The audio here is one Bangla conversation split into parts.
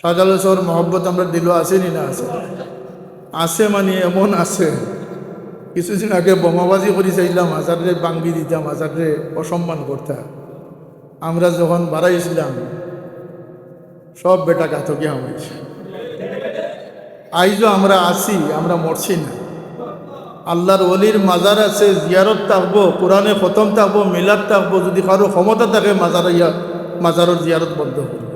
শাহজালাল শহর মহব্বত আমরা দিল আসেনি না আছে? আছে মানে এমন আছে, কিছুদিন আগে বোমাবাজি করে চাইলাম হাজারে বাঙ্গি দিতাম, হাজারে অসম্মান করতাম। আমরা যখন বাড়াইছিলাম সব বেটা ঘাতকিয়া হয়েছে। আইজও আমরা আছি, আমরা মরছি না। আল্লাহর ওলির মাজার আছে, জিয়ারত থাকবো, কোরআনে খতম থাকবো, মিলাদ থাকবো। যদি কারো ক্ষমতা থাকে মাজারের জিয়ারত বন্ধ করবে।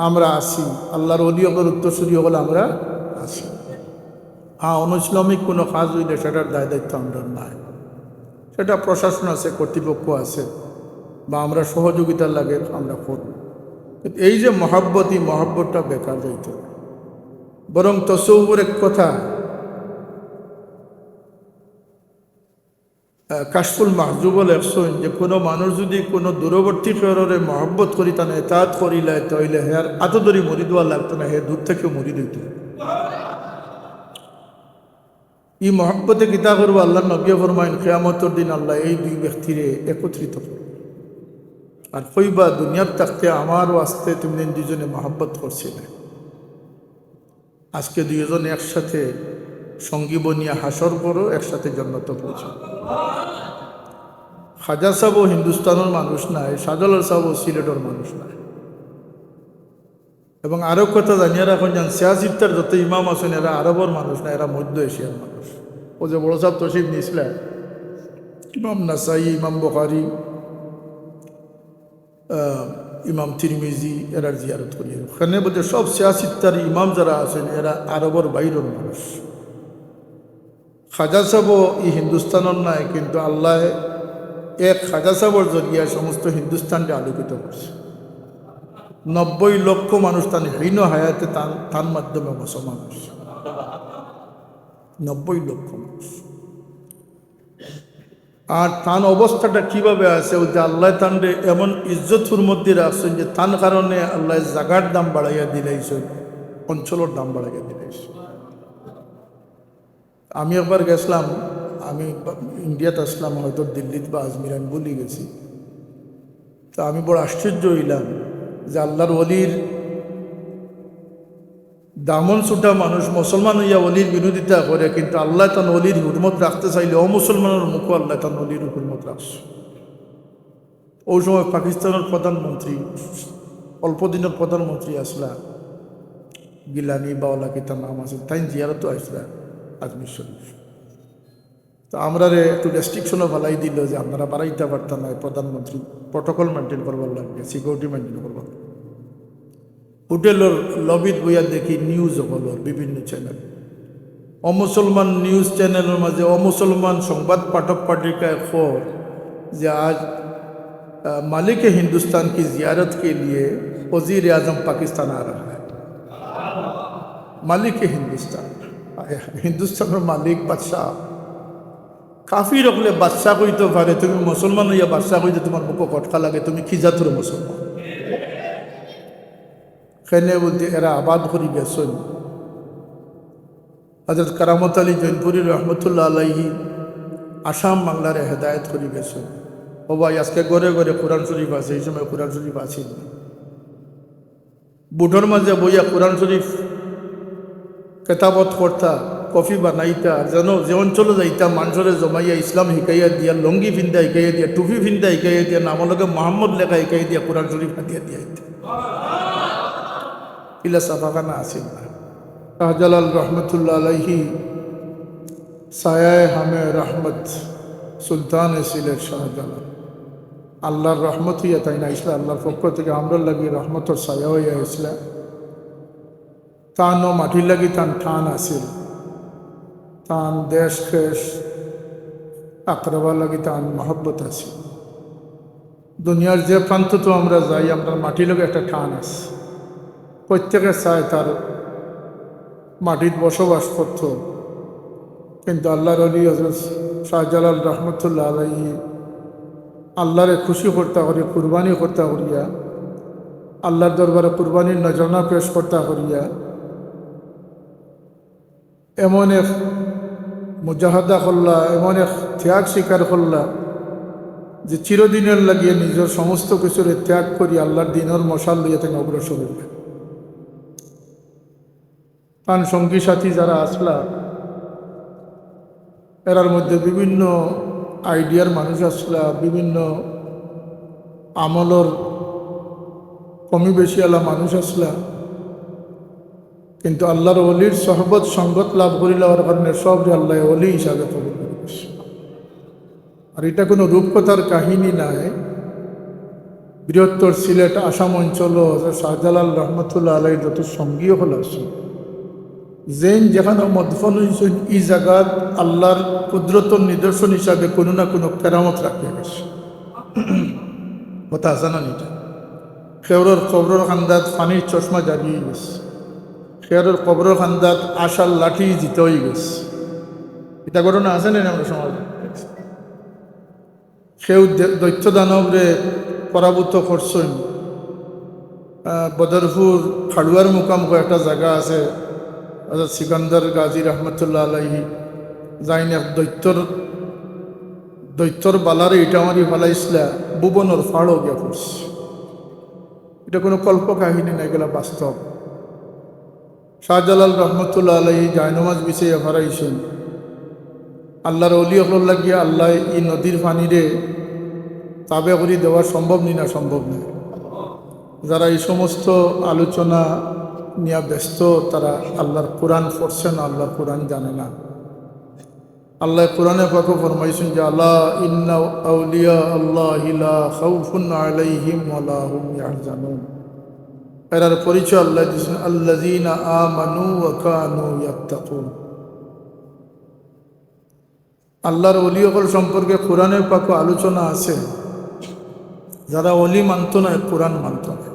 আমরা আছি, আল্লাহর ওলি হকল উত্তরসূরি হকল আমরা আছি। হ্যাঁ, অনুইসলামিক কোনো কাজ হইলে সেটার দায় দায়িত্ব আমরা নাই। সেটা প্রশাসন আছে, কর্তৃপক্ষ আছে, বা আমরা সহযোগিতার লাগে আমরা করব। এই যে মহাব্বত, এই মহাব্বতটা বেকার যাইত। বরং তসৌর এক কথা কাশফুল মাহজুবল একশন, যে কোনো মানুষ যদি কোনো দূরবর্তী শহরে মহব্বত করি তানে এতাত করিলে তাইলে হেয়ার আত ধরি মরি দেওয়া লাগতো না, হে দূর থেকে মরি দিত। এই মহব্বতে গীতা করবো, আল্লাহ নবী ফরমাইন কিয়ামতের দিন আল্লাহ এই দুই ব্যক্তিরে একত্রিত করবে আর কইবা দুনিয়ার থাকতে আমারও আসতে তুমি দুজনে মহব্বত করছিলে, আজকে দুইজন একসাথে সঙ্গী বনিয়া হাসর করো, একসাথে জান্নাত পৌঁছো। খাজা সাহেবও হিন্দুস্তানের মানুষ নাই, শাহজালাল সাহেবও সিলেটের মানুষ নাই। এবং আরো কথা জানিয়ে রাখুন, যেন সিয়াসিত্তার যত ইমাম আছেন এরা আরবের মানুষ না, এরা মধ্য এশিয়ার মানুষ। ও যে বড় সাহেব তশরিফ নিয়েছিলেন, ইমাম নাসাই, ইমাম বুখারী, ইমাম তিরমিজি এরার জিয়ারত করি। ওখানে বলতে সব সিয়াসিত্তার ইমাম যারা আছেন এরা আরবের বাইরের মানুষ। খাজা সাহেবও এই হিন্দুস্তানের নাই, কিন্তু আল্লাহ এক খাজা সাহেবের জরিয়া সমস্ত হিন্দুস্তানকে আলোকিত করছে। 90 লক্ষ মানুষ তার হীন হায়াতে তার মাধ্যমে মুসলমান হচ্ছে। 90 লক্ষ মানুষ। আর তান অবস্থাটা কিভাবে আছে, ও যে আল্লাহ তানরে এমন ইজ্জতুর মধ্যে রাখছেন যে তার কারণে আল্লাহ জাগার দাম বাড়াইয়া দিলাইছেন, অঞ্চলের দাম বাড়াইয়া দিলাইছেন। আমি একবার গেছিলাম, আমি ইন্ডিয়াতে আসলাম, হয়তো দিল্লিতে বা আজমির, আমি বলি গেছি। তা আমি বড় আশ্চর্য হইলাম যে আল্লাহর ওলির দামন ছুটা মানুষ মুসলমান হইয়া অলির বিরোধিতা করে, কিন্তু আল্লাহ তান অলির হুরমত রাখতে চাইলে অমুসলমানের মুখও আল্লাহ তান অলির হুরমত রাখছে। ওই সময় পাকিস্তানের প্রধানমন্ত্রী, অল্প দিনের প্রধানমন্ত্রী আসলা, গিলানি বাওলা কি তার নাম আছে, তাই জিয়ারতও আসলা আজমির শরীফ। তো আমরা একটু রেস্ট্রিকশনও ফেলাই দিল যে আপনারা বাড়াইতে পারতাম না, প্রধানমন্ত্রী প্রোটোকল মেনটেন করবার লাগবে, সিকিউরিটি মেনটেন করবার। হোটেলের লবিত বইয়া দেখি নিউজ হল বিভিন্ন চ্যানেল, অমুসলমান নিউজ চ্যানেলের মাঝে অমুসলমান সংবাদ পাঠক पाठिकाएं खबर যে आज मालिक हिंदुस्तान की जियारत के लिए वजीर आजम पाकिस्तान आ रहा है। मालिक हिंदुस्तान मालिक बादशाह, काफी रखले बादशाह कोई तो पारे, तुम मुसलमान या बादशाह कोई तो तुम्हार मुख कटका लगे, तुम की जातर मुसलमान। খেনে বলতে এরা আবাদ করি গেছেন। হযরত কারামত আলী জৈনপুরী রহমতুল্লাহ আলাইহি আসাম বাংলারে হেদায়ত করি গেছেন। ও ভাই, আজকে ঘরে ঘরে কোরআন শরীফ আছে, এই সময় কোরআন শরীফ আছে না। বুটোর মাঝে বইয়া কোরআন শরীফ কেতাবত করতা, কফি বানাইতা, যেন যে অঞ্চলে যাইতা মানুষরে জমাইয়া ইসলাম শিকাইয়া দিয়া, লঙ্গি ফিন্দা শিকাইয়া দিয়া, টুপি ফিন্দা শিকাইয়া দিয়া, নামলকে মোহাম্মদ লেখা শিকাই দিয়া, কোরআন শরীফ হাতিয়া দিয়া। ইলা সাফাখানা আসেন না। শাহজালাল রহমতুল্লাহ আলাইহি সায়ায়ে হামে রহমত, সুলতান সিলেট শাহজালাল, আল্লাহর রহমত হইয়া তাই না ইসলাম, আল্লাহর পক্ষ থেকে আমরা লাগি রহমতর ছায়া হইয়া ইসলাম। তানও মাটির লাগি তান ঠান আসিল, তান দেশ খেস আকরাবার লাগি তান মহব্বত আসিল। দুনিয়ার যে প্রান্ত তো আমরা যাই, আমরা মাটির লগে একটা ঠান আছে, প্রত্যেকে চায় তার মাটির বসবাস করত। কিন্তু আল্লাহর ওলি হযরত শাহজালাল রহমতুল্লাহ আলাইহি আল্লাহরে খুশি করতে করিয়া, কুরবানি করতে করিয়া, আল্লাহর দরবারে কুরবানির নজরানা পেশ করতে করিয়া এমন এক মুজাহাদা করলা, এমন এক ত্যাগ স্বীকার করলা যে চিরদিনের লাগিয়ে নিজের সমস্ত কিছুরে ত্যাগ করি আল্লাহর দিনের মশাল লইয়া থেকে অগ্রসর হইবে। তার সঙ্গী সাথী যারা আসলা এরার মধ্যে বিভিন্ন আইডিয়ার মানুষ আসলা, বিভিন্ন আমলর কমি বেশি আলা মানুষ আসলা, কিন্তু আল্লাহর অলির সহবত সঙ্গত লাভ করিলার কারণে সবরে আল্লাহ অলি হিসাবে কবুল করে। আর এটা কোনো রূপকথার কাহিনী নাই। বৃহত্তর সিলেট আসাম অঞ্চল শাহজালাল রহমতুল্লাহ আলাই যত সঙ্গীও হল যেন যেখানে মদফন হয়েছেন এই জায়গার আল্লাহর কুদরতর নিদর্শন হিসাবে কোনো না কোনো কেরামত রাখতে গেছে। কথা আছে না নিটা খেয়রর কবরর খান্দাত পানির চশমা জাগিয়ে গেছে, খেয়রর কবরর খান্দাত আশার লাঠি জিতে হয়ে গেছে। এটা ঘটনা আছে না আমরা সমাজে। সেও দৈত্য দানবরে পরাভূত করছেন। বদরপুর খাড়ুয়ার মুকাম একটা জায়গা আছে, সিকান্দার গাজী রহমতুল্লাহ আলাইহি যাইন এক দৈত্যর বালারে ইটা মারি ফেলাইছিলা ভুবনের ফাড়ও গিয়া পড়ছে। এটা কোনো কল্প কাহিনী না, এগুলা বাস্তব। শাহজালাল রহমতুল্লাহ আলাইহি জায়নমাজ বিছাইয়া ফরাইছেন। আল্লাহর অলি হল লাগিয়া আল্লাহ এই নদীর পানিরে তাবে করি দেওয়া সম্ভব নি না? সম্ভব নয়। যারা এই সমস্ত আলোচনা নিয়ে ব্যস্ত তারা আল্লাহর কোরআন পড়ছে না, আল্লাহর কোরআন জানে না। আল্লাহ কোরআনে পাকে ফরমাইছেন যে আল্লাহ ইন্না আউলিয়া আল্লাহি লা খাউফুন আলাইহিম ওয়া লা হুম ইয়াহজানুন। এর পরিচয় আল্লাহ দিয়েছেন আল্লাযীনা আমানু ওয়া কানু ইয়াত্তাকুন। আল্লাহর ওলি হল সম্পর্কে কোরআনের পাকে আলোচনা আছে। যারা অলি মানত না কোরআন মানত না।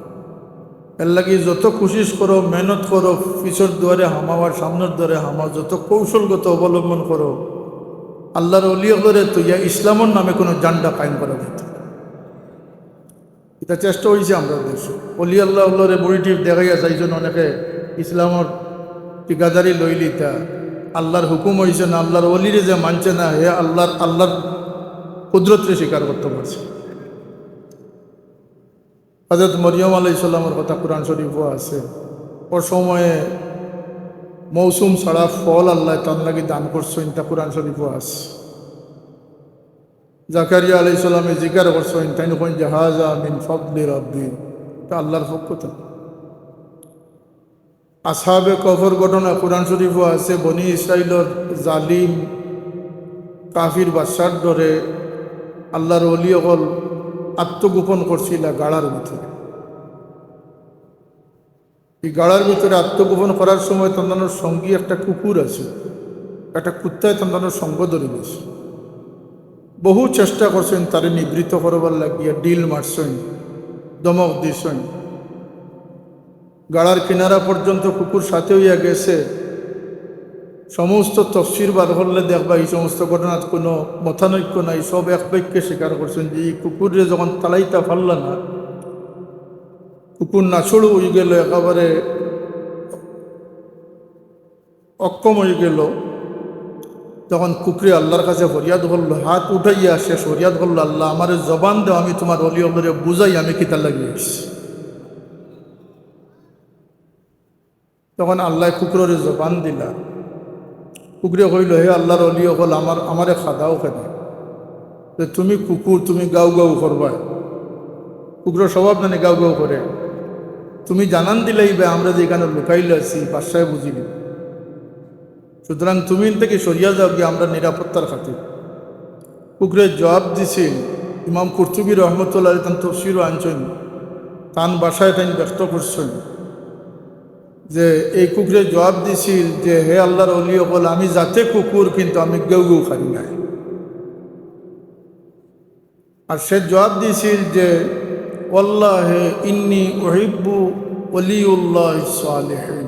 এর লাগে যত কোশিশ করো, মেহনত করো, পিছর দুয়ারে হামাবার সামনের দুয়ারে হামা, যত কৌশলগত অবলম্বন করো, আল্লাহর অলি হলরে তুইয়া ইসলামের নামে কোনো জান্ডা কায়েম করা যেত। এটা চেষ্টা হয়েছে আমরা দেশ। অলি আল্লাহ হলরে বড়িটি দেখাইয়া যাইজন অনেকে ইসলামর ঠিকাদারি লইলিতা। আল্লাহর হুকুম হয়েছে না, আল্লাহর অলিরে যে মানছে না হে আল্লাহর কুদরতরে স্বীকার করতে পারছে। হযরত মরিয়ম আলাইহিস সালামের কথা কোরআন শরীফও আছে। ওর সময়ে মৌসুম ছাড়া ফল আল্লাহ তার লাগি দান করছেন, তা কোরআন শরীফও আছে। জাকারিয়া আলাইহিস সালামে জিকির করছেন, তাই নয় জাহাজা মিন ফাদলি রাব্বি, তা আল্লাহর পক্ষ থেকে। আসহাবে কফর ঘটনা কোরআন শরীফও আছে। বনি ইসরাইলের জালিম কাফির বাদশার ডরে আল্লাহর ওলি হল আত্মগোপন করছিল গাড়ার ভিতরে। এই গাড়ার ভিতরে আত্মগোপন করার সময় তাদের সঙ্গী একটা কুকুর আছে, একটা কুত্তায় তাদের সঙ্গ ধরে গেছে। বহু চেষ্টা করছেন তারে নিবৃত্ত করবার লাগিয়া, ডিল মারছেন, দমক দিছেন। গাড়ার কিনারা পর্যন্ত কুকুর সাথে হইয়া গেছে। সমস্ত তফসির বার করলে দেখবা এই সমস্ত ঘটনার কোনো মতানৈক্য নাই। সব এক বাক্যে স্বীকার করছেন যে এই কুকুরে যখন তালাইতা পারল না, কুকুর নাছড়ু হয়ে গেল, একেবারে অক্ষম হয়ে গেল, তখন কুকুরে আল্লাহর কাছে ফরিয়াদ করলো, হাত উঠাইয়া শেষ ফরিয়াদ করলো, আল্লাহ আমার জবান দেও, আমি তোমার অলি অলিরে বুঝাই আমি কিতা লাগিয়ে এসেছি। তখন আল্লাহ কুকুরের জবান দিলা। কুকুরে কইল, হে আল্লাহর অলি হল আমারে খাদাও কেন? তুমি কুকুর, তুমি গাও গাও করবা। কুকুরের স্বভাব জানে গাও গাও করে। তুমি জানান দিলেই বে আমরা যে এখানে লুকাইলে আছি বাসায় বুঝিনি, সুতরাং তুমি থেকে সরিয়া যাও গিয়ে আমরা নিরাপত্তার খাতির। কুকুরের জবাব দিছিল ইমাম কুরতুবী রহমতুল্লাহ তান তফসিরও আনছেন, তান বাসায় তাই ব্যক্ত করছেন যে এই কুকুরে জবাব দিছিল যে হে আল্লাহর অলি হল আমি যাতে কুকুর, কিন্তু আমি গেউ গেউ খাই নাই। আর সে জবাব দিছিল যে ওয়াল্লাহি ইন্নী উহিব্বু ওলিউল্লাহ সালিহিন,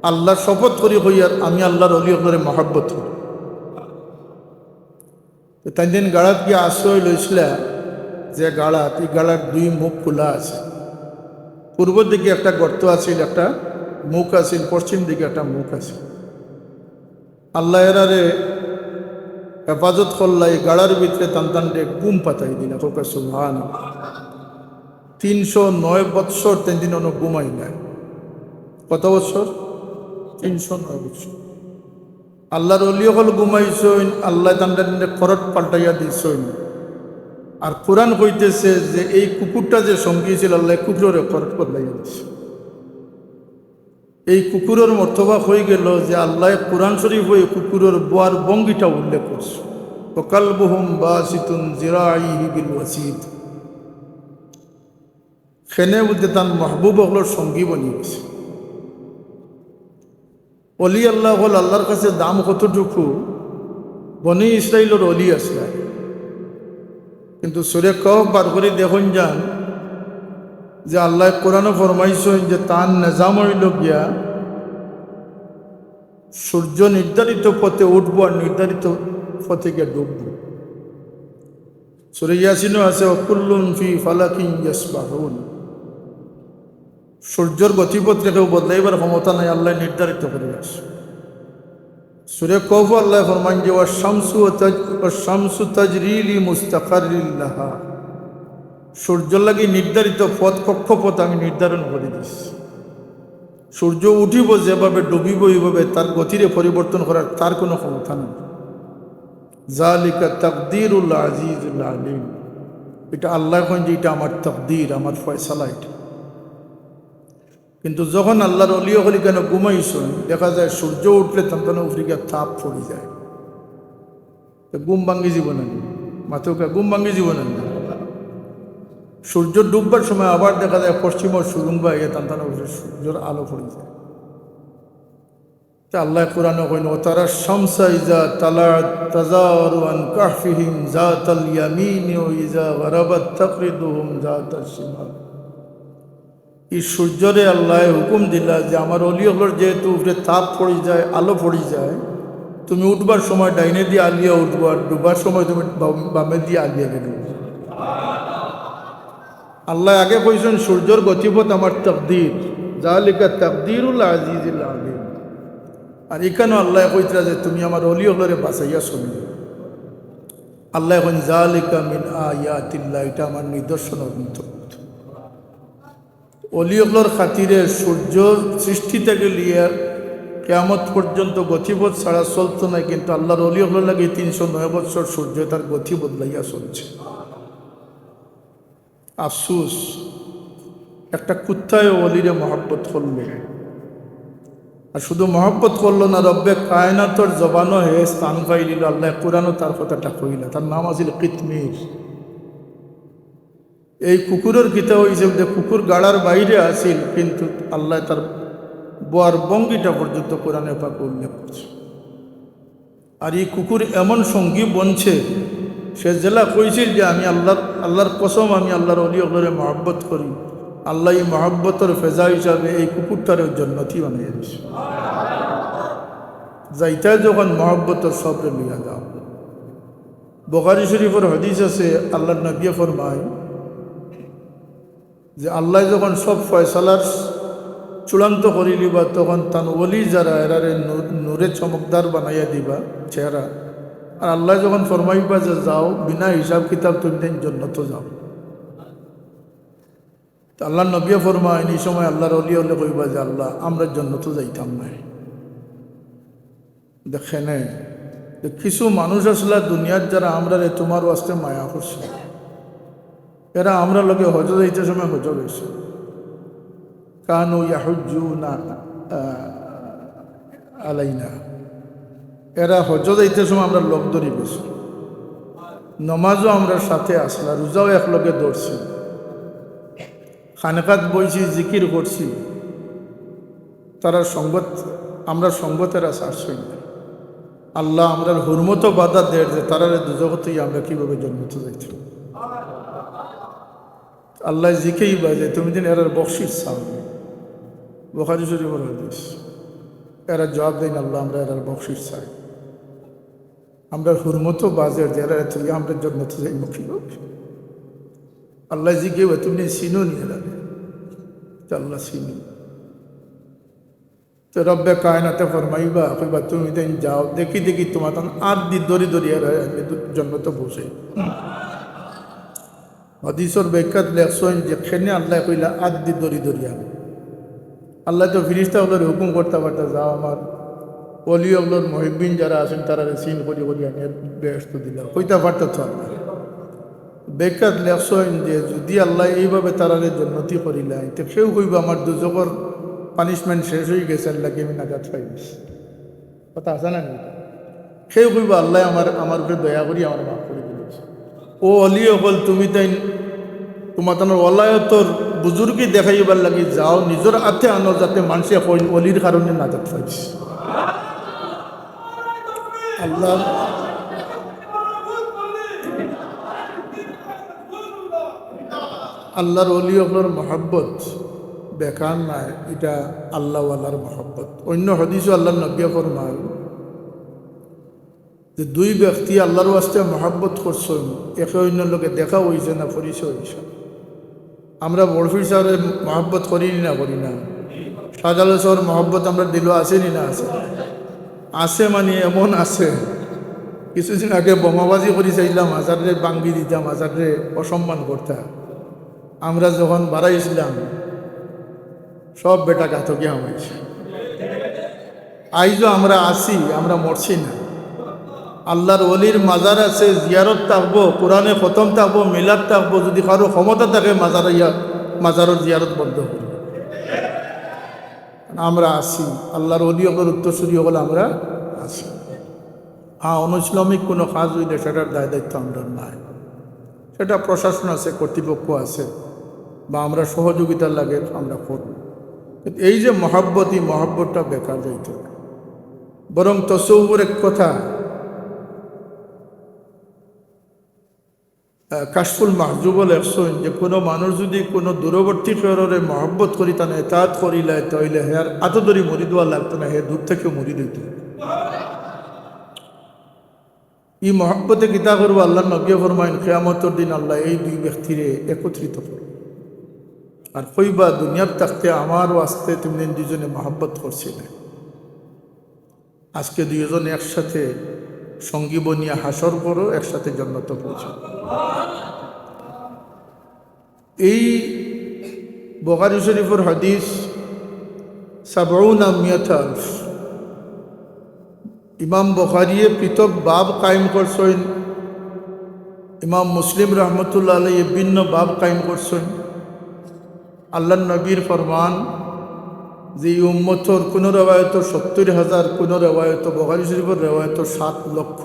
আল্লাহর শপথ করি হইয়ার আমি আল্লাহর অলি হলরে মহব্বত করি। তাই দিন গাড়াত গিয়ে আশ্রয় লইছিল যে গাড়াত, এই গাড়ার দুই মুখ খোলা আছে। পূর্ব দিকে একটা গর্ত আছিল, একটা মুখ আছিল, পশ্চিম দিকে একটা মুখ আছে। আল্লাহ এরারে হেফাজত করলাই গাড়ার ভিতরে টানটানটে গুম পাতাই দিলা কোকা সুবহান 309 বৎসর 3 দিন অনেক ঘুমাই নাই। কত বছর? 309 বছর। আল্লাহর অলি হল ঘুমাইছইন, আল্লাহ টানটানটে খরট পাল্টাইয়া দিছইন। আর কোরআন কইতেছে যে এই কুকুরটা যে সঙ্গী ছিল আল্লাহ কুকুরের খরট পাল্টাইয়া দিছে। এই কুকুরের মর্তবা হয়ে গেল যে আল্লাহ কোরআন শরীফ হয়ে কুকুরের বোয়ার বঙ্গিটা উল্লেখ করছে, ওকালবুহুম বাসিতুন জিরাইহি বিল ওয়াসিদ। খেনে মধ্যে তার মাহবুব হলোর সঙ্গী বনিয়ে গেছে। অলি আল্লাহ হল আল্লাহর কাছে দাম কতটুকু, বনি ইসরাইলের অলি আসলে, কিন্তু সুরে কফ বার করে দেখুন যান যে আল্লাহ কোরআনে ফরমাইছেন যে তার নিজাম হইল গিয়া সূর্য নির্ধারিত পথে উঠবো আর নির্ধারিত পথে গিয়ে ডুববো। সূরা ইয়াসিনও আছে কুল্লুন ফি ফালাকিন ইয়াসবাহুন। সূর্যের গতিপথ কেউ বদলাইবার ক্ষমতা নাই, আল্লাহ নির্ধারিত করে আছে। সূরা কফ আল্লাহ ফরমান যে শামসু তাজরি লিমুস্তাকাররিন লাহা। সূর্য লাগি নির্ধারিত পথ কক্ষপথ আমি নির্ধারণ করে দিচ্ছি। সূর্য উঠিব যেভাবে ডুবিব এইভাবে, তার গতিরে পরিবর্তন করার তার কোনো ক্ষমতা নেই। জালিকা তাকদীরুল আজিজুল আলিম। এটা আল্লাহ কোন যে এটা আমার তাকদীর, আমার ফয়সালা এটা। কিন্তু যখন আল্লাহর অলি হলি কেন ঘুমাইছেন, দেখা যায় সূর্য উঠলে তখন আফ্রিকা তাপ পড়ে যায়, ঘুম ভাঙ্গি জীবন মাথা ঘুম ভাঙ্গি জীবন। সূর্য ডুববার সময় আবার দেখা যায় পশ্চিম সুরুং বা তান্তান সূর্যের আলো পড়ে যায়। তা আল্লাহ কোরআনে কইন ও তারা শামসা ইজা তালাত তাজারু আন কাহফিহিম জাতাল ইয়ামিন ও ইজা গারাবাত তাকরিদুহুম জাতাল শিমাল। এই সূর্যরে আল্লাহ হুকুম দিলা যে আমার অলি হলোর যেহেতু উপরে তাপ পড়ে যায়, আলো পড়ে যায়, তুমি উঠবার সময় ডাইনে দিয়ে আলিয়া উঠবো আর ডুবার সময় তুমি বামে দিয়ে আলিয়া গেলে। আল্লাহ আগে কইছেন সূর্যের গতিপথ আমার তাকদীর, জালিকা তাকদীরুল আজিজুল আলিম। আর এখানেও আল্লাহ কইতরা যে তুমি আমার অলি হলরে বাঁচাইয়া শুনি। আল্লাহ এখন জালিকা মিন আয়াতিল্লাহ, এটা আমার নিদর্শন অন্তর্ভুক্ত। অলি হলর খাতিরে সূর্য সৃষ্টি থেকে লিয়ে কিয়ামত পর্যন্ত গতিপথ ছাড়া চলতো না, কিন্তু আল্লাহর অলি হলর লাগে 309 বছর সূর্য তার গতি বদলাইয়া চলছে। আফসুস, একটা কুত্তায় অলিরে মহব্বত করলো, আর শুধু মহব্বত করলো না, রব্বে কায়নাতর জবানও হে স্থান পাই দিল। আল্লাহ কোরআনও তার কথাটা কইলা, তার নাম আছিল কিতমির। এই কুকুরের কিতা হয়েছে যে কুকুর গাড়ার বাইরে আসিল, কিন্তু আল্লাহ তার বোয়ার বঙ্গিটা পর্যন্ত কোরআনে পাক উল্লেখ করছে। আর এই কুকুর এমন সঙ্গী বনছে, সে জেলা কইছিল যে আমি আল্লাহর কসম, আমি আল্লাহর অলি হলরে মহব্বত করি। আল্লাহ এই মহব্বতের ফেজা হিসাবে এই কুকুরটারে জন্নতি বানিয়ে দিছে। যাইতা যখন মহব্বতের সবরে লিয়া যাও। বুখারী শরীফের হাদিস আছে, আল্লাহর নবী ফরমায় যে আল্লাহ যখন সব ফয়সালার চূড়ান্ত করি লিবা, তখন তান ওলি যারা এরারে নূরে চমকদার বানাইয়া দিবা চেহারা। আর আল্লাহ যখন ফরমাইবা যে যাও, বিনা হিসাব কিতাব তুমি জন্নত যাও। আল্লাহ নবী ফরমায় এই সময় আল্লাহর অলি হলে কইবা যে আল্লাহ আমরা জন্নত যাইতাম না। দেখেন কিছু মানুষ আসলে দুনিয়ার যারা আমরা তোমার ওয়াস্তে মায়া করছে, এরা আমরা লোকে হজ যাইতে সময় হজ গেছে। কানু ইয়াহুজ্জুনা আলাইনা, এরা হজ যাইতে সময় আমরা লোক ধরি গেছি। নমাজও আমরা সাথে আসলা, রোজাও একলগে ধরছি, খানেকাত বইছি, জিকির করছি। তারা সঙ্গত, আমরা সঙ্গতেরা ছাড়ছই না। আল্লাহ আমরা হুরমতো বাধা দেয় যে তারা দুজগতেই আমরা কীভাবে জন্মতে যাইছি। আল্লাহ জিকেই বাজে তুমি দিন এরার বকশিস চাও। বুখারী শরীফের হাদিস, এরা জবাব দেন আল্লাহ আমরা এরার বকশিস চাই। আমরা হুরমতো বাজে যে এরা তুই আমরা জন্মতে যাই কীভাবে। আল্লাহ জিকে তুমি চিনো নি এরা, আল্লাহ চিনি। তো রব্বে কায়নাতে ফরমাইবা কইবা তুমি তাই যাও দেখি দেখি তোমার তখন আর দি দড়ি দড়িয়া রয়ে আমি জন্ম তো বসে হদিসর ব্যাখ্যাত লেখছেন যে খেনে আল্লাহ কইলা আর দি দড়ি দড়িয়া আল্লাহ তো ফিরিস্তা হলোর হুকুম করতে পারতা যাও আমার অলি অগলোর মহিবিন যারা আছেন তারা সিন করি করি আমি ব্যস্ত দিলাম কইতে পারত তো আল্লাহ বেকার লেখছেন যে যদি আল্লাহ এইভাবে তারারে জন্নতি করিলাই তো কেউ কইব আমার দুজকর পানিশমেন্ট শেষ হয়ে গেছে আল্লাহকে আমি নাজাত পাই কথা আছে না কেউ কইব আল্লাহ আমার উপরে দয়া করি আমার মাফ করে দিয়েছে ও অলি অকল তুমি তাই তোমার তোমার অলায়তর বুজুর্গি দেখাইবার লাগি যাও নিজের হাতে আনো যাতে মানুষে অলির কারণে নাজাত পাইছে আল্লাহ আল্লাহর অলি অকলর মহব্বত বেকার নাই এটা আল্লাহওয়ালার মহব্বত অন্য হদিসও আল্লাহর নবী ফরমান যে দুই ব্যক্তি আল্লাহর ওয়াস্তে মহব্বত করছেন একে অন্য লোকে দেখা হয়েছে না পরিচয় হয়েছে আমরা বড়ফির সাহেবের মহব্বত করিনি না করি না শাহজালাল সাহের মহব্বত আমরা দিল আসেনি না আছে আছে মানে এমন আছে কিছুদিন আগে বোমাবাজি করে চাইলাম হাজারে বাঙ্গি দিতাম হাজারে অসম্মান করতাম আমরা যখন বাড়াইছিলাম সব বেটা ঘাতকিয়া হয়েছে আইজও আমরা আসি আমরা মরছি না আল্লাহর ওলির মাজার আছে জিয়ারত থাকবো কোরআনে খতম থাকবো মিলাদ থাকবো যদি কারো ক্ষমতা থাকে মাজারের জিয়ারত বন্ধ করি আমরা আসি আল্লাহর ওলি অগর উত্তরসূরি হলে আমরা আসি হ্যাঁ অনুইসলামিক কোনো কাজ হইলে সেটার দায় দায়িত্ব আমরা নাই সেটা প্রশাসন আছে কর্তৃপক্ষ আছে বা আমরা সহযোগিতার লাগে আমরা করব এই যে মহাব্বতই মহাব্বতটা বেকার যাইত বরং তসৌর এক কথা কাশফুল মাহজুবল একশন যে কোনো মানুষ যদি কোনো দূরবর্তী শহরে মহব্বত করি তা এতাত করিলে তাইলে হেয়ার এত দূরে মরি দেওয়া লাগতো না হে দূর থেকেও মরি দিত এই মহব্বতে কিতা করবো আল্লাহ নবী ফরমাইন কিয়ামতের দিন আল্লাহ এই দুই ব্যক্তিরে একত্রিত করব আর কইবা দুনিয়ার থাকতে আমার ওয়াস্তে তুমি দুজনে মহব্বত করছিলে আজকে দুইজন একসাথে সঙ্গী বনিয়া হাসর করো একসাথে জান্নাত পৌঁছো এই বুখারী শরীফের হাদিস ৭০ ইমাম বুখারী পৃথক বাব কায়েম করছেন ইমাম মুসলিম রহমতুল্লাহ আলাইহি ভিন্ন বাব কায়েম করছেন আল্লাহ নবীর ফরমান যে উম্মতর কোন রেওয়ায়ত ৭০,০০০ কোন রেওয়ায়ত বুখারী শরীফের রেওয়ায়ত ৭ লক্ষ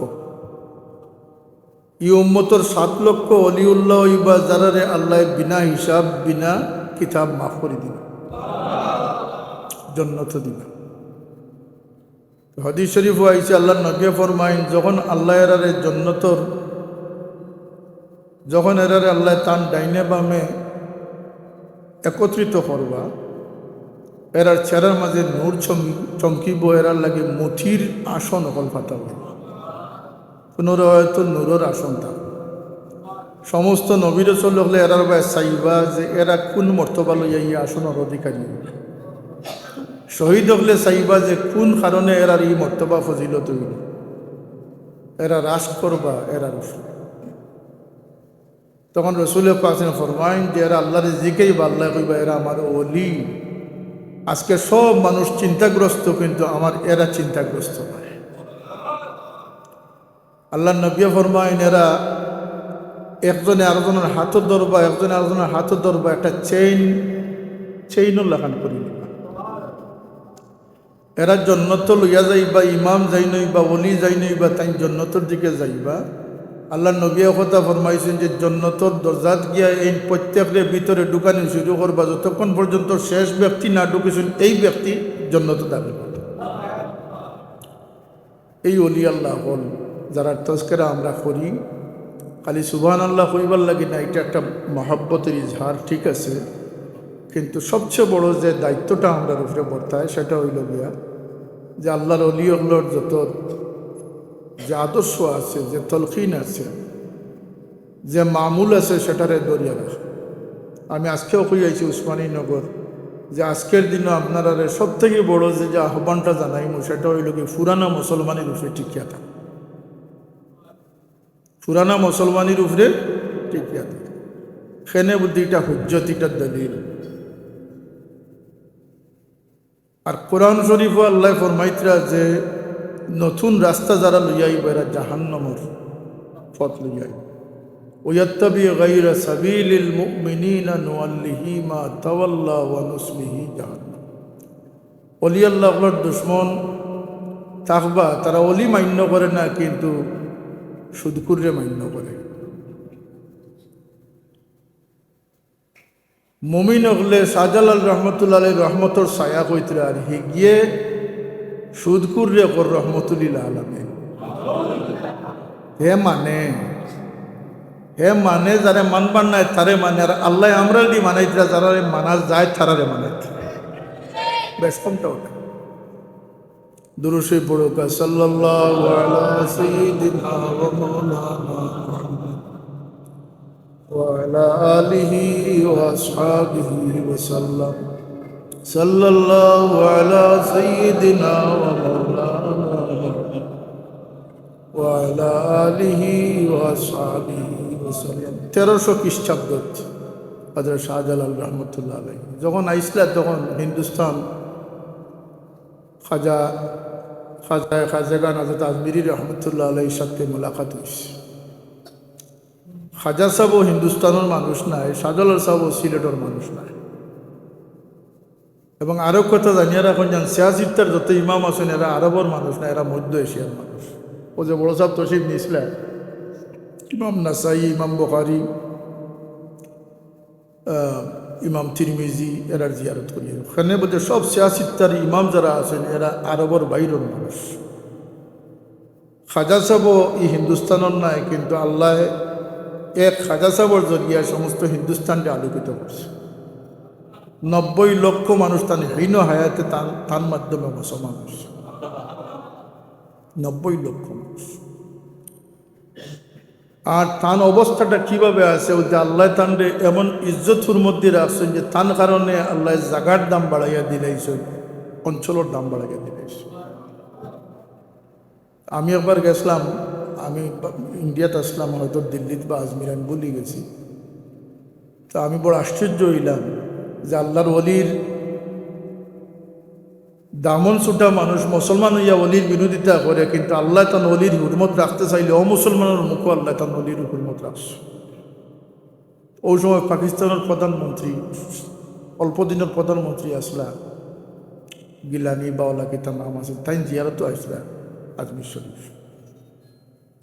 এই উম্মতর ৭ লক্ষ অলিউল্লাহ ইবা যারারে আল্লাহ বিনা হিসাব বিনা কিতাব মাফ করে দিবে জান্নাত দিবে হাদিস শরীফ আইছে আল্লাহ নবী ফরমাইন যখন আল্লাহ এরারে জান্নাতর যখন এরারে আল্লাহ তান ডাইনে বামে একত্রিত করবা এরার চেহারার মাঝে নূর চমকিব এরার লাগে মথির আসন অকল ফাটাবে পুনর হয়তো নূরের আসন থাকবে সমস্ত নবীর চল হলে এরার বাই চাইবা যে এরা কোন মর্তবা লইয়া এই আসনের অধিকারী শহীদ হলে চাইবা যে কোন কারণে এরার এই মর্তবা ফজিলত হইল এরা রাস করবা এরার তখন রসুলের পাশে ফরমাইন যে এরা আল্লাহর জিকেই বা আল্লাহ কইবা এরা আমার ওলি আজকে সব মানুষ চিন্তাগ্রস্ত কিন্তু আমার এরা চিন্তাগ্রস্ত নয় আল্লাহ নবী ফরমাইন এরা একজনে আরেকজনের হাতও ধরবা একজনে আরেকজনের হাতও ধরবা একটা চেইনও লাগান করি এরা জন্নত লইয়া যাইবা ইমাম যাই নইবা ওলি যাই নইবা তাই জন্নতর দিকে যাইবা আল্লাহ নবী কথা ফরমাইছেন যে জন্নতর দরজাত গিয়া এই প্রত্যেকের ভিতরে ঢুকানি শুরু করবা যতক্ষণ পর্যন্ত শেষ ব্যক্তি না ঢুকেছেন এই ব্যক্তি জন্নত দাবি করবে এই অলি আল্লাহ হল যারা তস্করা আমরা করি খালি সুবহান আল্লাহ কইবার লাগে না এটা একটা মহাব্বতের ইজহার ঠিক আছে কিন্তু সবচেয়ে বড় যে দায়িত্বটা আমরা উপরে বর্তায় সেটা হইল গিয়া যে আল্লাহর অলি আল্লাহর যত যে আদর্শ আছে যে তলখিন আছে যে মামুল আছে সেটারে দরিয়া রাখা আমি আজকেও কই আইছি উসমানীনগর যে আজকের দিনে আপনারা সব থেকে বড় যে আহ্বানটা জানাই সেটা হইল কি পুরানা মুসলমানের উপরে টিকিয়া থাকে, পুরানা মুসলমানের উপরে টিকিয়া থাকে। সেনে বুদ্ধিটা হুজ্জতিটার দলিল। আর কোরআন শরীফও আল্লাহ ফরমাইতরা যে নতুন রাস্তা যারা লইয়াইব এরা জাহান্নামের পথ লইয়াই। ওয়াত্তাবি গায়রা সাবিলিল মুমিনিনা নুওয়াল্লিহি মা তাওয়াল্লা ওয়া নুসলিহি জাহান্নাম। ওলি আল্লাহর দুশমন থাকবা, তারা অলি মান্য করে না কিন্তু সুদকুরে মান্য করে। মুমিন হলে শাহজালাল রহমতুল্লাহ রহমতর ছায়া কইতরা আর হি গিয়ে সুদকুরে কর রহমতুল্লাহ আলমে হে মানে যারা মানবার নাই তারে মানে, আর আল্লাহ আমরা দি মানাইতরা যারা মানা যায় তারারে মানাইত। বেশ কমটা ওটা দুরূদ পড়ুকা সাল্লাল্লাহু আলা সাইয়্যিদিনা ওয়া মাওলানা মুহাম্মদ ওয়া আলা আলিহি ওয়া আসহাবিহি ওয়া সাল্লাম। সাল্লাল্লাহু আলা সাইয়্যিদিনা ওয়া মাওলানা মুহাম্মদ ওয়া আলা আলিহি ওয়া আসহাবিহি ওয়া সাল্লাম। 1300 খ্রিস্টাব্দ হযরত শাহজালাল রহমতুল্লাহ আলাইহি যখন আইসলা, তখন হিন্দুস্তান খাজাগান হযরত আজমিরি রহমতুল্লাহ আলাইহির সাথে মোলাকাত হয়েছে। খাজা সাহেবও হিন্দুস্তানের মানুষ নাই, শাহজালাল সাহেবও সিলেটের মানুষ নাই। এবং আরব কথা জানিয়ে রাখুন, যান সিয়াসিত্তার যত ইমাম আছেন এরা আরবের মানুষ না, এরা মধ্য এশিয়ার মানুষ। ও যে বড় সাহেব তশরিফ নিয়েছিলেন, ইমাম নাসাই, ইমাম বুখারী, ইমাম তিরমিজি এরা জিয়ারত করি। ওখানে বলতে সব সিয়াসিত্তার ইমাম যারা আছেন এরা আরবের বাইরের মানুষ। খাজা সাহেবও এই হিন্দুস্তানের নাই, কিন্তু আল্লাহ এক খাজা সাহেবের জরিয়া সমস্ত হিন্দুস্তানকে আলোকিত করছে। 90 লক্ষ মানুষ তার হীন হায়াতে তার মাধ্যমে মুসলমান হচ্ছে। 90 লক্ষ মানুষ। আর তান অবস্থাটা কিভাবে আছে, ওই যে আল্লাহ তানরে এমন ইজ্জতুর মধ্যে রাখছেন যে তার কারণে আল্লাহ জাগার দাম বাড়াইয়া দিলাইছে, অঞ্চলের দাম বাড়াইয়া দিলাইছে। আমি একবার গেছিলাম, আমি ইন্ডিয়াতে আসলাম, হয়তো দিল্লিতে বা আজমির, আমি বলি গেছি। তা আমি বড় আশ্চর্য হইলাম যে আল্লাহর অলির দামন ছুটা মানুষ মুসলমান হইয়া অলির বিরোধিতা করে, কিন্তু আল্লাহ তান অলির হুরমত রাখতে চাইলে অমুসলমানের মুখও আল্লাহ তান অলির হুরমত রাখছে। ওই সময় পাকিস্তানের প্রধানমন্ত্রী, অল্প দিনের প্রধানমন্ত্রী আসলা, গিলানি বাওলা কি তার নাম আছে, তাই জিয়ারতও আসলা আজমির শরীফ।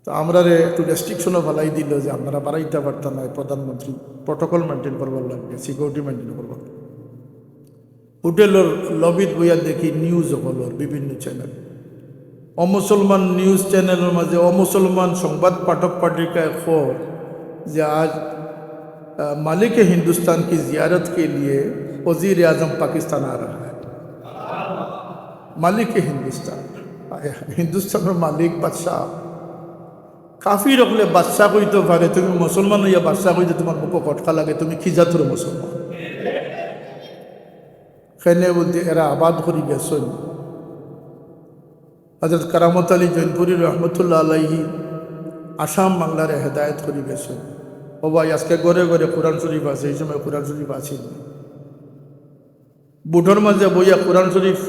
তো আমরা একটু রেস্ট্রিকশনও ভালাই দিল যে আপনারা বাড়াইতে পারতাম না, প্রধানমন্ত্রী প্রটোকল মেনটেন করবার লাগবে, সিকিউরিটি মেনটেন করবার। হোটেলের লবিত বইয়া দেখি নিউজ হলোর বিভিন্ন চ্যানেল, অমুসলমান নিউজ চ্যানেলের মাঝে অমুসলমান সংবাদ পাঠক পাঠিকায় খবর যে आज मालिक हिंदुस्तान की जियारत के लिए वजीर आजम पाकिस्तान आ रहा है। मालिक हिंदुस्तान मालिक बादशाह काफी रखले बादशाह कोई तो पारे, तुम मुसलमान या बादशाह कोई तुम्हार मुख कटका लगे, तुम्हें খিজাতুর मुसलमान খেনে বলতে এরা আবাদ করে গেছেন। হযরত কারামত আলী জৈনপুরী রহমতুল্লাহ আলাইহি আসাম বাংলার হেদায়েত করে গেছেন। ও ভাই আজকে ঘরে ঘরে কোরআন শরীফ আছে, এই সময় কোরআন শরীফ আছে। বুটোর মাঝে বইয়া কোরআন শরীফ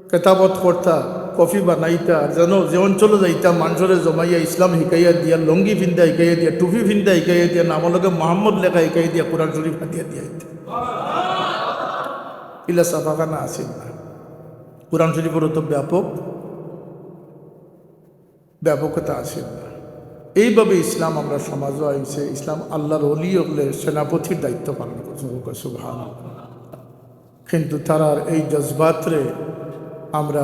কেতাবত করতা, কফি বানাইতা, আর যেন যে অঞ্চলে যাইতা মানুষরে জমাইয়া ইসলাম শিকাইয়া দিয়া, লঙ্গি ফিন্দা শিকাইয়া দিয়া, টুপি ফিন্দা শিকাইয়া দিয়া, নামলকে মোহাম্মদ লেখা শিকাই দিয়া কোরআন শরীফ হাতিয়া দিয়া ইলা সাফাখানা আছে না। কোরআন শরীফের তো ব্যাপকতা আছে না। এইভাবে ইসলাম আমরা সমাজও আইছে। ইসলাম আল্লাহর ওলি হলে সেনাপতির দায়িত্ব পালন করছে, সুবহানাল্লাহ। কিন্তু তারার এই জজবাতরে আমরা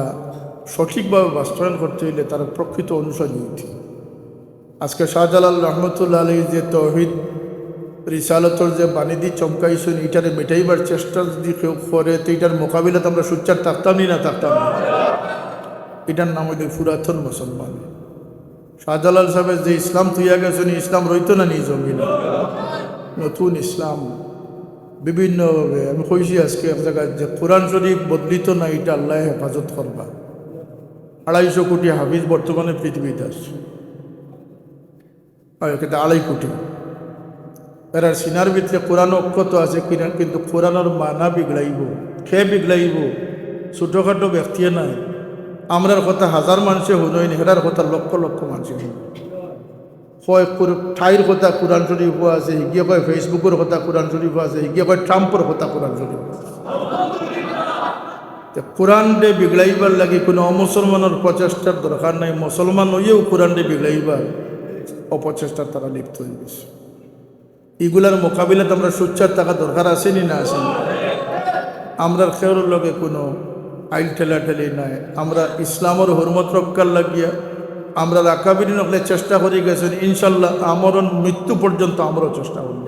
সঠিকভাবে বাস্তবায়ন করতে হইলে তার প্রকৃত অনুসারী হইতে। আজকে শাহজালাল রহমতুল্লাহ আলাইহি যে তৌহিদ রিসালতর যে বাণিজ্য চমকাইছেন, এটারে মেটাইবার চেষ্টা যদি কেউ করে তো এটার মোকাবিলাতে আমরা সুচ্চার থাকতামই না। এটার নাম হইল পুরাতন মুসলমান। শাহজালাল সাহেবের যে ইসলাম তুইয়া গেছেন, ইসলাম রইত না নিজ জমিন, নতুন ইসলাম বিভিন্নভাবে আমি কইছি আজকে এক জায়গায় যে কোরআন শরীফ বদলিত না, এটা আল্লাহ হেফাজত করবা। 250 কোটি হাফিজ বর্তমানে পৃথিবীতে আছে, 2.5 কোটি। এরা সিনার ভিতরে কোরআন অক্ষত আছে কিনা, কিন্তু কোরআনের মানা বিগড়াইব, খেয়ে বিগড়াইব ছোটোখাটো ব্যক্তি নাই। আমরার কথা হাজার মানুষে শুনইনি, হেরার কথা লক্ষ লক্ষ মানুষে শুন। কয় ঠাইর কথা কোরআন শরীফ আছে, হিগিয়ে কয় ফেসবুকের কথা কোরআন শরীফ আছে, হিগিয়ে কয় ট্রাম্পের কথা কোরআন শরীফ আছে। কোরআন ডে বিগড়াইবার লাগে কোনো অমুসলমানের প্রচেষ্টার দরকার নাই। মুসলমান হইয়েও কোরআন ডে বিগড়াইবার অপচেষ্টার তারা লিপ্ত হয়ে গেছে। এগুলার মোকাবিলাতে আমরা সোচ্চার থাকা দরকার আসেনি না আসেনি? আমরা খেয়ার লগে কোনো আইল ঠেলাঠেলি নাই। আমরা ইসলামের হরমত রক্ষার লাগিয়া আমরা আকাবিরিন হলে চেষ্টা করে গেছেন। ইনশাল্লাহ আমরণ মৃত্যু পর্যন্ত আমরাও চেষ্টা করব।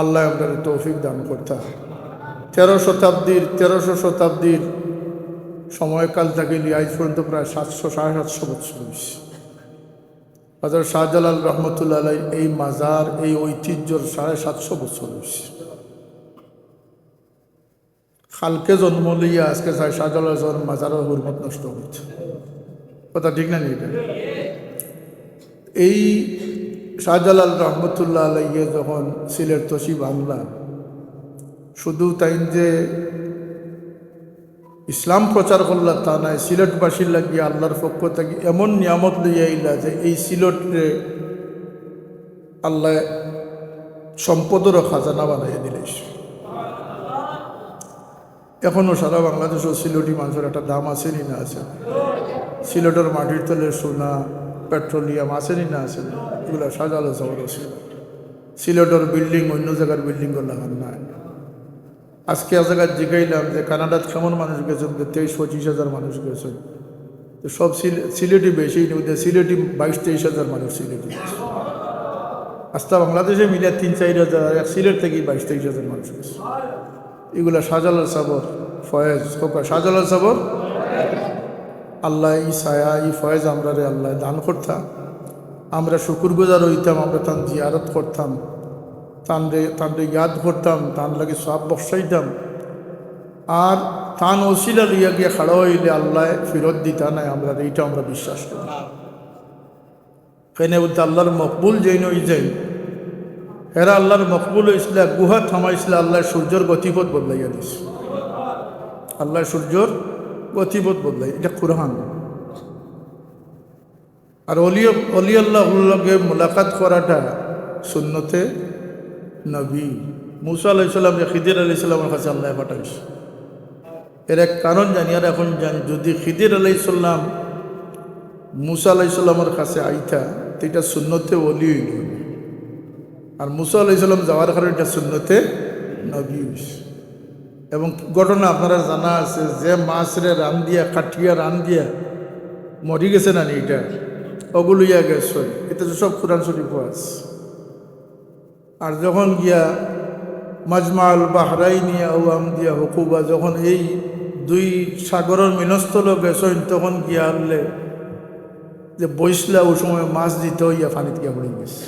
আল্লাহ আপনাদের তৌফিক দান করতে। 1300 শতাব্দীর সময়কাল থেকে আজ পর্যন্ত প্রায় 700-750 বছর হয়েছে। হযরত শাহজালাল রহমতুল্লাহ আলাইহি এই মাজার, এই ঐতিহ্যর 750 বছর হয়েছে। কালকে জন্ম লইয়া আজকে শাহজালাল মাজারের হুরমত নষ্ট হচ্ছে, কথা ঠিক না? এটা এই শাহজালাল রহমতুল্লাহ আলাইহি যখন সিলেট তশরিফ আনলা, শুধু তাই যে ইসলাম প্রচার করলা তা নাই, সিলেটবাসীর লাগিয়ে আল্লাহর পক্ষ থেকে এমন নিয়ামত লইয়া আইলা যে এই সিলেটে আল্লাহ সম্পদেরও খাজানা বানাইয়া দিলে। এখনও সারা বাংলাদেশও সিলেটি মানুষের একটা দাম আসেনি না আছে? সিলেটের মাটির তলে সোনা, পেট্রোলিয়াম আসেনি না আছে? এগুলো সাজালো শহর ছিল। সিলেটের বিল্ডিং অন্য জায়গার বিল্ডিংও লাগান নাই। আজকে এক জায়গায় জিগাইলাম যে কানাডাত কেমন মানুষ গেছেন, 23-25 হাজার মানুষ গেছেন। তো সব সিলেটি বেশি নেই, সিলেটি 22-23 হাজার মানুষ সিলেটি। আস্তা বাংলাদেশে মিলে 3-4 হাজার, এক সিলেট থেকেই 22-23 হাজার মানুষ গেছে। এগুলা শাহজালাল সাবর ফয়েজ, শাহজালাল সাবর। আল্লাহ এই ছায়া, এই ফয়েজ আমরা রে আল্লাহ দান করতাম। আমরা শুকুরগুজার হইতাম, আমরা তান জিয়ারত করতাম, তানরে ইয়াদ করতাম, তান লাগে সব বসাইতাম। আর তান ওসিলা লইয়া গিয়ে খাড়া হইলে আল্লাহ ফেরত দিতা নাই, আমরা এইটা আমরা বিশ্বাস করি। কেন বলতে আল্লাহর মকবুল যেই নই যাই, এরা আল্লাহর মকবুল হয়েছিল, গুহা থামাইছিল, আল্লাহ সূর্যর গতিপথ বদলাইয়া দিছে। আল্লাহ সূর্যর গতিপথ বদলাই, এটা কুরআন। আর অলি আল্লাহকে মোলাকাত করাটা সুন্নতে নবী। মুসা আলাইহিস সালাম যে খিদির আলাইহিস সালামের কাছে আল্লাহ পাঠাইছে, এর এক কারণ জানি। আর এখন জানি, যদি খিদির আলাইহিস সালাম মুসা আলাইহিস সালামের কাছে আইতা, তো এটা সুন্নতে অলি হইল। আর মুসা আলাইহিস সালাম যাওয়ার কারণে এটা সুন্নতে নবী। এবং ঘটনা আপনারা জানা আছে যে মাছরে রান দিয়া, কাঠিয়া রান দিয়া মরি গেছে না, এটা ওগুলোইয়া গেছে, এটা তো সব কোরআন শরীফ আছে। আর যখন গিয়া মাজমাল বাহরাইনিয়া আওয়াম দিয়া হুকুবা, যখন এই দুই সাগরের মিলনস্থল গেছেন, তখন গিয়া আনলে যে বইসলা, ওই সময় মাছ দিতে হইয়া পানিতে গিয়া পড়ে গেছে।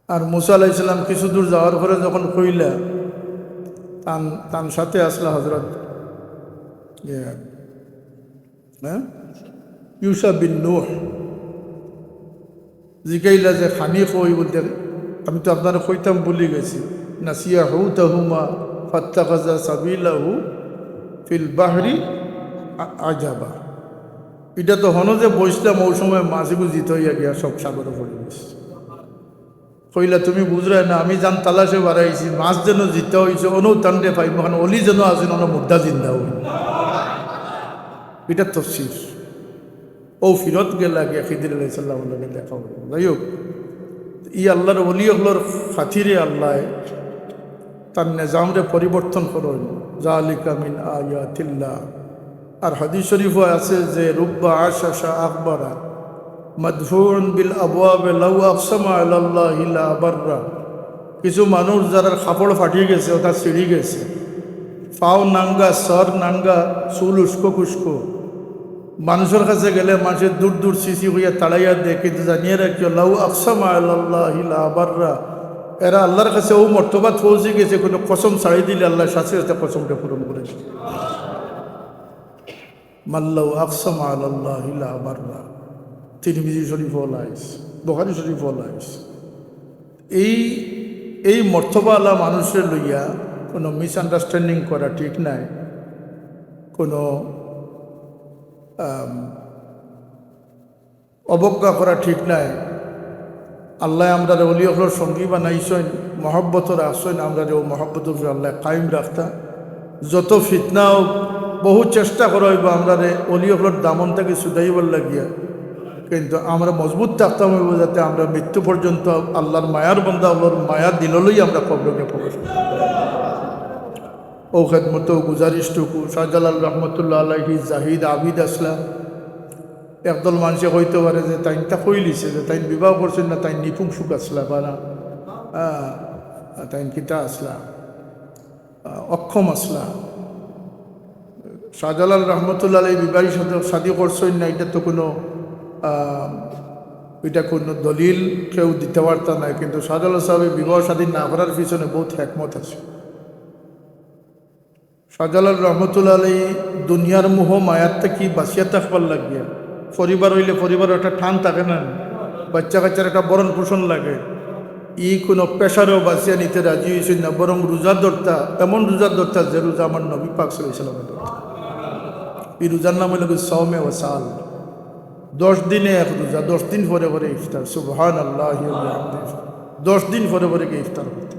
আর মুসা আলাইহিস সালাম কিছু দূর যাওয়ার পরে যখন কইলা, তান সাথে আসলা হজরত ইউসা বিন নূহ। জিগাইলা যে খানি কই, বলতে আমি তো আপনারা কইতাম ভুলে গেছি। নাসিয়া হুতাহুমা ফাত্তাখাযা সাবিলাহু ফিল বাহরি আজাবা। এটা তো হন যে বসলাম, ওই সময় মাছগুলো জিতে হইয়া গিয়া সব সাগরে পড়ে গেছে। কইলা তুমি বুঝলে না, আমি যান তালাশে বাড়াইছি, মাছ যেন জিতে হয়েছে, অনও তান্ডে পাইব, কারণ অলি যেন আছেন, অন মুদ্দা জিন্দা হই। এটা তফসির। ও ফিরত গেলা গিয়া খিদির আলাইহিস সালামের লগে দেখা হল। যাই হোক, ই আল্লাহর অলি হলোর খাতিরে আল্লাহ তার নিজামরে পরিবর্তন করেন। যালিকা মিন আয়াতিল্লাহ। আর হাদিস শরীফও আছে যে রুব্বা আশাশা আকবরা মদফুন বিল আবওয়াব লাউ আকসামা আলাল্লাহি লা বাররা। কিছু মানুষ যারা কাপড় ফাটিয়ে গেছে, ওটা ছিঁড়ি গেছে, পাও নাঙ্গা, সর নাঙ্গা, চুল উস্কো খুস্কো, মানুষের কাছে গেলে মানুষের দূর দূর সিসি হইয়া তাড়াইয়া দেয়, কিন্তু জানিয়ে রাখিও লাউ আকসামা আলাল্লাহি লা আবাররা, এরা আল্লাহর কাছে ও মর্তবাত পৌঁছে গেছে, কোনো কসম ছাড়িয়ে দিলে আল্লাহ সাথে সাথে কসমটা পূরণ করেছে। মাল্লাউ আকসামা আলাল্লাহি লা আবাররা, তিরমিজি শরীফ ওলাইস, বুখারী শরীফ ওলাইস। এই মর্তবালা মানুষের লইয়া কোনো মিসআন্ডারস্ট্যান্ডিং করা ঠিক নাই, কোনো অবজ্ঞা করা ঠিক নাই। আল্লাহ আমরা অলি হকর সঙ্গী বানাইছেন, মহব্বতর আসেন, আমরা ও মহব্বত আল্লাহ কায়েম রাখতা। যত ফিতনাও বহু চেষ্টা করা হইব আমরা অলি হকর দামন থেকে সুদাইবার লাগিয়া, কিন্তু আমরা মজবুত থাকতাম হইব যাতে আমরা মৃত্যু পর্যন্ত আল্লাহর মায়ার বন্ধা, আল্লাহর মায়ার দিলই আমরা কবরকে প্রবেশ করি। ও খেদমত গুজারিশটুকু শাহজালাল রহমতুল্লাহ আলাইহি জাহিদ আবিদ আসলাম। একদল মানুষে হইতে পারে যে তাইনটা কইলিছে যে তাইন বিবাহ করছেন না, তাই নিপুং সুখ আসলা বা না, তাইন কিতা আসলা, অক্ষম আসলা। শাহজালাল রহমতুল্লাহ আলাই বিবাহী শাদী করছেন না, এটা তো কোনো দলিল কেউ দিতে পারত না, কিন্তু শাহজালাল সাহেব বিবাহ শাদী না করার পিছনে বহুত হ্যাকমত আছে। শাহজালাল রহমতুল্লাহ আলাই দুনিয়ার মোহ মায়ার থেকে বাঁচিয়া থাকবার লাগিয়া, পরিবার হইলে পরিবারের একটা টান থাকে না, বাচ্চা কাচ্চার একটা বরণ পোষণ লাগে, কোনো পেশারেও বাঁচিয়া নিতে রাজি হয়েছেন না, বরং রোজা ধরতা, এমন রোজা ধরতা যে রোজা আমার নবী পাক সাল্লাল্লাহু আলাইহি ওয়াসাল্লামের ধরতা। এই রোজার নাম হইল সওমে ওয়াসাল, 10 দিনে এক রোজা, 10 দিন পরে পরে ইফতার। সুবহানাল্লাহ, 10 দিন পরে পরে ইফতার হতো।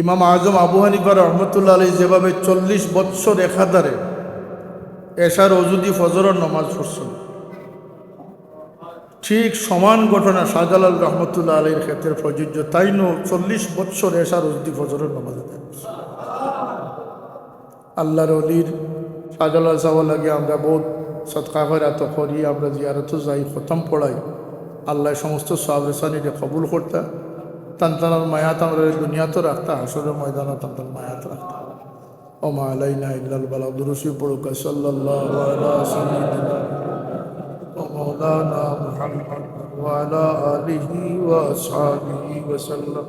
ইমাম আজম আবু হানিফা রহমতুল্লাহ আলাইহি যেভাবে 40 বৎসর একাধারে এশার অজুদি ফজরের নামাজ পড়ছেন, ঠিক সমান ঘটনা শাহজালাল রহমতুল্লাহ আলাইহির ক্ষেত্রে প্রযোজ্য। তাই 40 বৎসর এশার অজুদি ফজরের নামাজ আদায় করছে। আল্লাহর অলির শাহজালাল সাহেব লাগে আমরা বহুত সদকা খয়রাত করি, আমরা জিয়ারত যাই, খতম পড়াই। আল্লাহ সমস্ত সওয়াব রেসানিকে কবুল করতা, তান্তানার মায়াত আমরা দুনিয়াতে রাখতা, হাসরের ময়দানে তান্তার মায়াত রাখতা। ওমা আলাইনা ইল্লাল বালাগ। দুরূদ পড়ুক সাল্লাল্লাহু আলা সাইয়্যিদিনা ওয়া মাওলানা মুহাম্মদ ওয়া আলা আলিহি ওয়া আসহাবিহি ওয়া সাল্লাম।